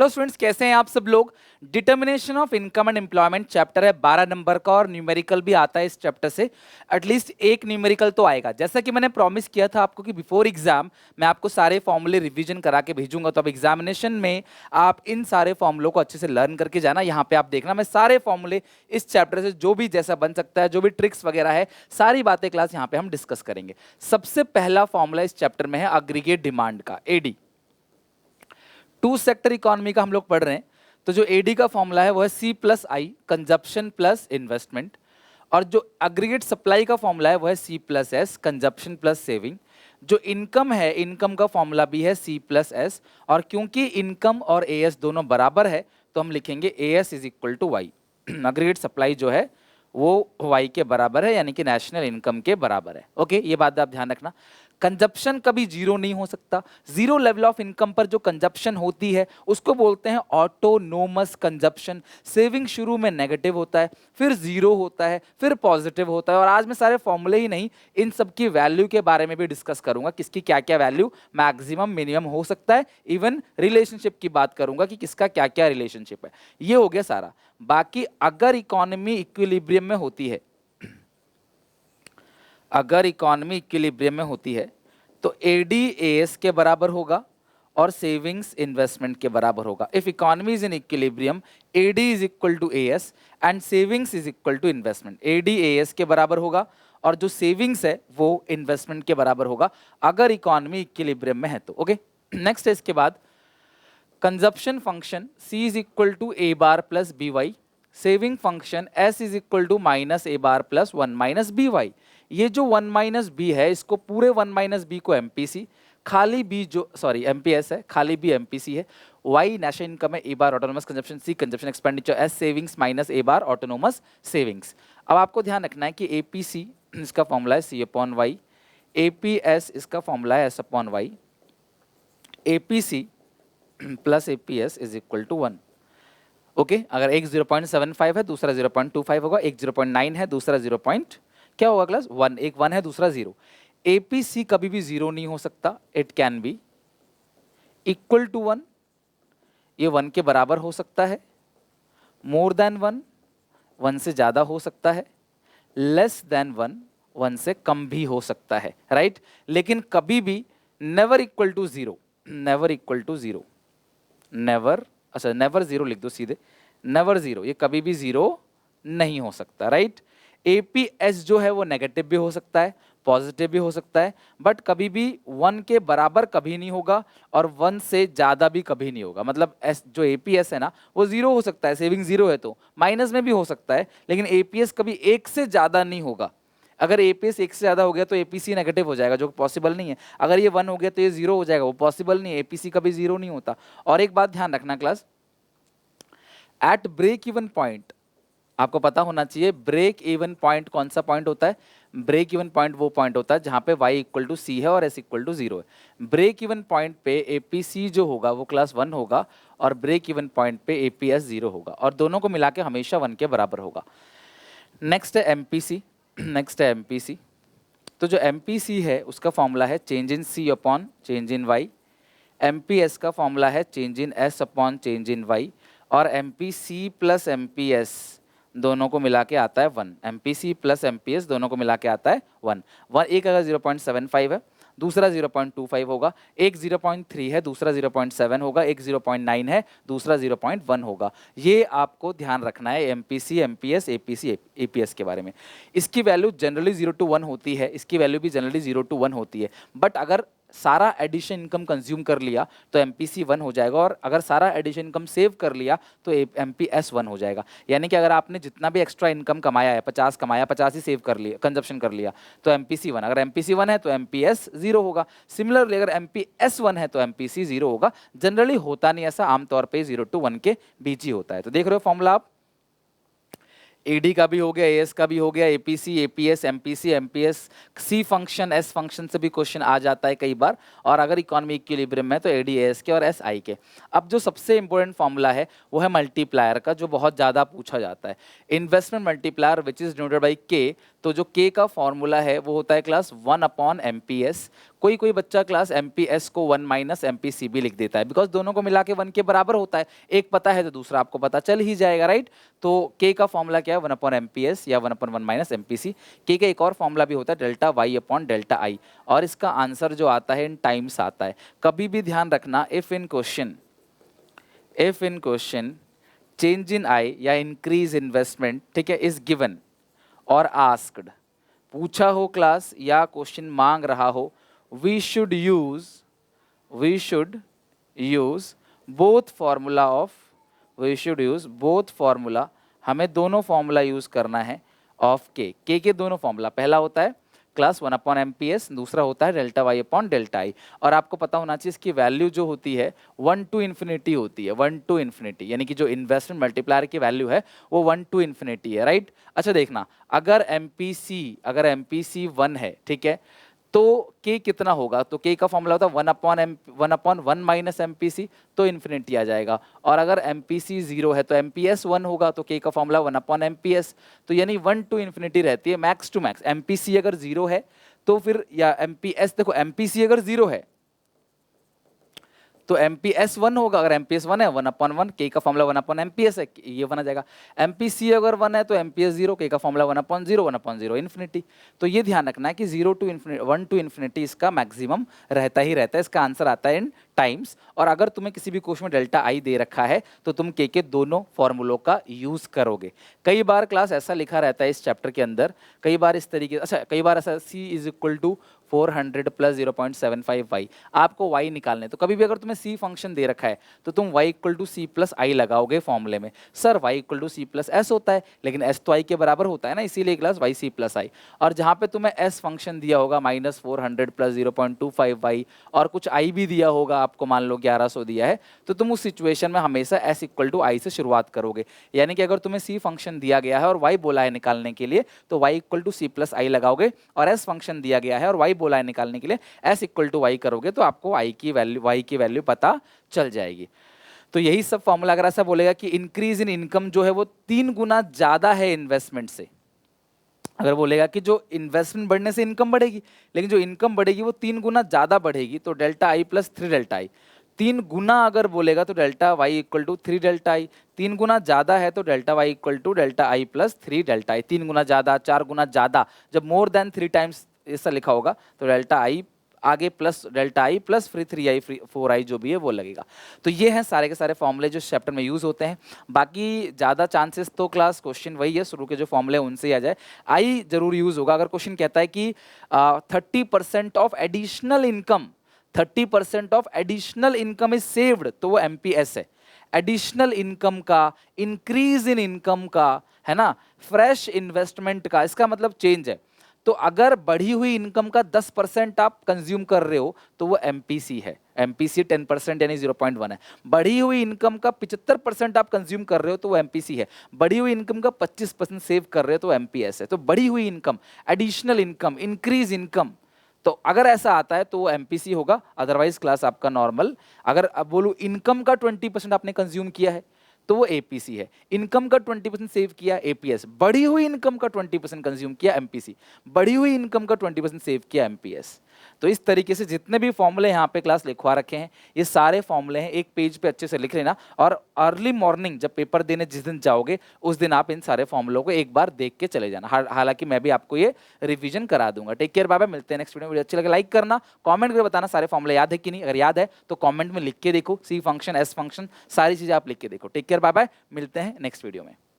Hello students, कैसे हैं आप सब लोग। Determination of income and employment chapter है 12 नंबर का और न्यूमेरिकल भी आता है इस चैप्टर से। एटलीस्ट एक न्यूमेरिकल तो आएगा। जैसा कि मैंने प्रॉमिस किया था आपको कि बिफोर एग्जाम मैं आपको सारे फॉर्मूले रिवीजन करा के भेजूंगा, तो अब एग्जामिनेशन में आप इन सारे फॉर्मूलों को अच्छे से लर्न करके जाना। यहाँ पे आप देखना, मैं सारे फॉर्मूले इस चैप्टर से जो भी जैसा बन सकता है, जो भी ट्रिक्स वगैरह है, सारी बातें क्लास यहाँ पे हम डिस्कस करेंगे। सबसे पहला फॉर्मूला इस चैप्टर में है अग्रीगेट डिमांड का, एडी। टू सेक्टर इकोनॉमी का हम लोग पढ़ रहे हैं, तो जो एडी का फॉर्मूला है वो है C plus I, consumption plus investment. और जो अग्रीगेट सप्लाई का फॉर्मूला है वो है C plus S, consumption plus saving. जो इनकम है, इनकम का फॉर्मूला भी है सी प्लस एस। और क्योंकि इनकम और ए एस दोनों बराबर है तो हम लिखेंगे A S is equal to Y. Aggregate supply जो है वो वाई के बराबर है, यानी कि नेशनल इनकम के बराबर है। ओके, ये बात आप ध्यान रखना। कंजप्शन कभी जीरो नहीं हो सकता। जीरो लेवल ऑफ इनकम पर जो कंजप्शन होती है उसको बोलते हैं ऑटोनोमस कंजप्शन। सेविंग शुरू में नेगेटिव होता है, फिर जीरो होता है, फिर पॉजिटिव होता है। और आज मैं सारे फॉर्मूले ही नहीं, इन सब की वैल्यू के बारे में भी डिस्कस करूंगा, किसकी क्या क्या वैल्यू मैक्सिमम मिनिमम हो सकता है। इवन रिलेशनशिप की बात करूंगा कि किसका क्या क्या रिलेशनशिप है। ये हो गया सारा। बाकी अगर इकोनॉमी इक्विलिब्रियम में होती है, अगर इकोनॉमी इक्विलिब्रियम में होती है तो एडी एएस के बराबर होगा और सेविंग्स इन्वेस्टमेंट के बराबर होगा। If economy is in equilibrium, AD is equal to AS and savings is equal to investment. AD AS के बराबर होगा और जो सेविंग्स है वो इन्वेस्टमेंट के बराबर होगा अगर इकोनॉमी इक्विलिब्रियम में है तो। ओके, नेक्स्ट है इसके बाद consumption function C is equal to A bar plus B Y, saving function S is equal to minus A bar plus one minus B Y. ये जो वन माइनस बी है, इसको पूरे वन माइनस बी को MPC, खाली B जो sorry MPS है, खाली बी एमपीसी है। वाई नेशनल इनकम है, A bar autonomous consumption, C consumption expenditure, S savings minus A bar autonomous savings. अब आपको ध्यान रखना है कि एपीसी इसका फॉर्मूला है सी अपॉन वाई, एपीएस इसका फॉर्मूला है S upon Y, APC plus APS is equal to 1। Okay, अगर एक 0.75 है, दूसरा 0.25 होगा, एक 0.9 है, दूसरा 0. क्या होगा क्लास 1, एक 1 है, दूसरा 0। एपीसी कभी भी 0 नहीं हो सकता, it can be equal to 1, ये 1 के बराबर हो सकता है, मोर देन 1, 1 से ज्यादा हो सकता है, लेस देन 1, 1 से कम भी हो सकता है, राइट। लेकिन कभी भी never equal to 0, never equal to 0, never, अच्छा नेवर 0 लिख दो सीधे, नेवर 0, ये कभी भी 0 नहीं हो सकता, राइट। एपीएस जो है वो नेगेटिव भी हो सकता है, पॉजिटिव भी हो सकता है, बट कभी भी 1 के बराबर कभी नहीं होगा और 1 से ज़्यादा भी कभी नहीं होगा। मतलब एस जो एपीएस है ना वो 0 हो सकता है, सेविंग 0 है तो माइनस में भी हो सकता है, लेकिन एपीएस कभी 1 से ज़्यादा नहीं होगा। अगर एपीएस 1 से ज़्यादा हो गया तो एपीसी नेगेटिव हो जाएगा, जो पॉसिबल नहीं है। अगर ये 1 हो गया तो ये 0 हो जाएगा, वो पॉसिबल नहीं है। एपीसी कभी 0 नहीं होता। और एक बात ध्यान रखना class, at break even point आपको पता होना चाहिए, ब्रेक इवन पॉइंट कौन सा पॉइंट होता है। ब्रेक इवन पॉइंट वो पॉइंट होता है जहां पे y इक्वल टू सी है और s इक्वल टू 0 है। ब्रेक इवन पॉइंट पे एपीसी जो होगा वो क्लास 1 होगा और ब्रेक इवन पॉइंट पे एपीएस 0 होगा, और दोनों को मिला के हमेशा 1 के बराबर होगा। नेक्स्ट है एमपीसी, नेक्स्ट है एमपीसी। तो जो एमपीसी है उसका फॉर्मूला है change in C upon change in Y, MPS का फॉर्मूला है change in S upon change in Y, और एमपीसी प्लस एमपीएस दोनों को मिला के आता है 1। एमपीसी प्लस एमपीएस दोनों को मिला के आता है 1। एक अगर 0.75 है, दूसरा 0.25 होगा, एक 0.3 है, दूसरा 0.7 होगा, एक 0.9 है, दूसरा 0.1 होगा। ये आपको ध्यान रखना है एमपीसी, एमपीएस, एपीसी, एपीएस के बारे में। इसकी वैल्यू जनरली 0 to 1 होती है, इसकी वैल्यू भी जनरली 0 to 1 होती है। बट अगर सारा एडिशन इनकम कंज्यूम कर लिया तो एमपीसी 1 हो जाएगा, और अगर सारा एडिशन इनकम सेव कर लिया तो एमपीएस 1 हो जाएगा। यानी कि अगर आपने जितना भी एक्स्ट्रा इनकम कमाया है, 50 कमाया, 50 ही सेव कर लिया, कंजप्शन कर लिया, तो एमपीसी 1। अगर एमपीसी 1 है तो एमपीएस 0 होगा। सिमिलरली अगर एमपीएस 1 है तो एमपीसी 0 होगा। जनरली होता नहीं ऐसा, आमतौर पर 0 to 1 के बीच ही होता है। तो देख रहे हो फॉर्मूला आप, एडी का भी हो गया, एएस का भी हो गया, एपीसी, एपीएस, एमपीसी, एमपीएस, सी फंक्शन, एस फंक्शन से भी क्वेश्चन आ जाता है कई बार। और अगर इकोनॉमी इक्विलिब्रियम में तो एडी, एएस के और एस आई के। अब जो सबसे इंपॉर्टेंट फॉर्मूला है वो है मल्टीप्लायर का, जो बहुत ज़्यादा पूछा जाता है। Investment multiplier which is denoted by के। तो जो के का फॉर्मूला है वो होता है क्लास 1 अपॉन एमपीएस। कोई कोई बच्चा क्लास MPS को 1 माइनस MPCB लिख देता है, बिकॉज दोनों को मिला के 1 के बराबर होता है, एक पता है तो दूसरा आपको पता चल ही जाएगा, राइट। तो K का फॉर्मूला क्या है, 1/MPS या 1/1 माइनस MPC। K का एक और फॉर्मूला भी होता है delta Y upon delta I, और इसका आंसर जो आता है इन टाइम्स आता है। कभी भी ध्यान रखना, if in question change in I या इंक्रीज इन्वेस्टमेंट, ठीक है, इज गिवन और आस्क्ड, पूछा हो क्लास या क्वेश्चन मांग रहा हो, we should use both formula, हमें दोनों फॉर्मूला यूज करना है ऑफ K के दोनों फॉर्मूला, पहला होता है क्लास 1/MPS, दूसरा होता है delta Y upon delta I। और आपको पता होना चाहिए इसकी वैल्यू जो होती है 1 to infinity होती है, 1 to infinity, यानी कि जो इन्वेस्टमेंट मल्टीप्लायर की वैल्यू है वो 1 to infinity है, राइट। अच्छा देखना, अगर MPC 1 है, ठीक है, तो K कितना होगा, तो K का फॉर्मूला होता है 1/1 माइनस MPC, तो इन्फिनिटी आ जाएगा। और अगर MPC 0 है तो MPS 1 होगा, तो K का फॉर्मूला 1/MPS, तो यानी 1 to infinity रहती है, मैक्स टू मैक्स। MPC अगर 0 है तो फिर, या MPS, देखो MPC अगर 0 है तो MPS 1 होगा, अगर MPS 1 है 1/1, K का फॉर्मूला 1/MPS है, ये 1 आ जाएगा। MPC अगर 1 है तो MPS 0, K का फॉर्मूला 1/0 इन्फिनिटी। तो ये ध्यान रखना है कि 1 to infinity इसका मैक्सिमम रहता ही रहता है, इसका आंसर आता है इन टाइम्स। और अगर तुम्हें किसी भी क्वेश्चन में डेल्टा I दे रखा है तो तुम K के दोनों फॉर्मूलों का यूज करोगे। कई बार क्लास ऐसा लिखा रहता है इस चैप्टर के अंदर, कई बार इस तरीके, अच्छा कई बार ऐसा C = 400 + 0.75y, आपको y निकालने, तो कभी भी अगर तुम्हें c फंक्शन दे रखा है तो तुम y = c + i लगाओगे फॉर्मूले में। सर y = c + s होता है, लेकिन s तो i के बराबर होता है ना, इसीलिए क्लास y c + i। और जहाँ पे तुम्हें s फंक्शन दिया होगा -400 + 0.25y, और कुछ i भी दिया होगा आपको, मान लो 1100 दिया है, तो तुम उस सिचुएशन में हमेशा s = i से शुरुआत करोगे। यानी कि अगर तुम्हें c फंक्शन दिया गया है और y बोला है निकालने के लिए, तो y = c + i लगाओगे, और s फंक्शन दिया गया है और y बोला है निकालने के लिए s = y करोगे, तो आपको y की वैल्यू पता चल जाएगी। तो यही सब फॉर्मूला। अगर ऐसा बोलेगा कि इंक्रीज इन इनकम जो है वो 3 गुना ज्यादा है इन्वेस्टमेंट से, अगर बोलेगा कि जो इन्वेस्टमेंट बढ़ने से इनकम बढ़ेगी, लेकिन जो इनकम बढ़ेगी वो 3 गुना ज्यादा बढ़ेगी, तो डेल्टा I + 3 डेल्टा I। 3 गुना अगर बोलेगा तो डेल्टा Y = 3 डेल्टा I, 3 गुना ज्यादा है तो delta Y = delta I + 3 delta I। 3 गुना ज्यादा, 4 गुना ज्यादा, जब मोर देन 3 टाइम्स ऐसा लिखा होगा तो डेल्टा I आगे प्लस डेल्टा I प्लस फिर 3i 4i जो भी है वो लगेगा। तो ये हैं सारे के सारे फॉर्मूले जो चैप्टर में यूज होते हैं। बाकी ज़्यादा चांसेस तो क्लास क्वेश्चन वही है, शुरू के जो फॉर्मूले उनसे ही आ जाए। आई जरूर यूज होगा अगर क्वेश्चन कहता है कि 30% of additional income, 30% of additional income is saved, तो वो MPS है। एडिशनल इनकम का, इंक्रीज इन इनकम का, है ना, फ्रेश इन्वेस्टमेंट का, इसका मतलब चेंज है। तो अगर बढ़ी हुई इनकम का 10% आप कंज्यूम कर रहे हो तो वो MPC है। MPC 10% यानी 0.1 है। बढ़ी हुई इनकम का 75% आप कंज्यूम कर रहे हो तो वो MPC है। बढ़ी हुई इनकम का 25% सेव कर रहे हो तो MPS है। तो बढ़ी हुई income, additional income, increase income, तो अगर ऐसा आता है तो वो MPC होगा, अदरवाइज क्लास आपका नॉर्मल। अगर अब बोलूं इनकम का 20% आपने कंज्यूम किया है तो वो APC है। इनकम का 20% सेव किया APS। बढ़ी हुई इनकम का 20% कंज्यूम किया MPC। बढ़ी हुई इनकम का 20% सेव किया MPS। तो इस तरीके से जितने भी फॉर्मूले यहाँ पे क्लास लिखवा रखे हैं ये सारे फॉर्मूले हैं, एक पेज पे अच्छे से लिख लेना, और अर्ली मॉर्निंग जब पेपर देने जिस दिन जाओगे उस दिन आप इन सारे फॉर्मूलों को एक बार देख के चले जाना। हालांकि मैं भी आपको ये रिवीजन करा दूंगा। टेक केयर, बाय बाय, मिलते हैं नेक्स्ट वीडियो में। वीडियो अच्छी लगे लाइक करना, कमेंट करके बताना सारे फॉर्मूले याद है कि नहीं। अगर याद है तो कमेंट में लिख के देखो, C फंक्शन, S फंक्शन, सारी चीजें आप लिख के देखो। टेक केयर, बाय बाय, मिलते हैं नेक्स्ट वीडियो में।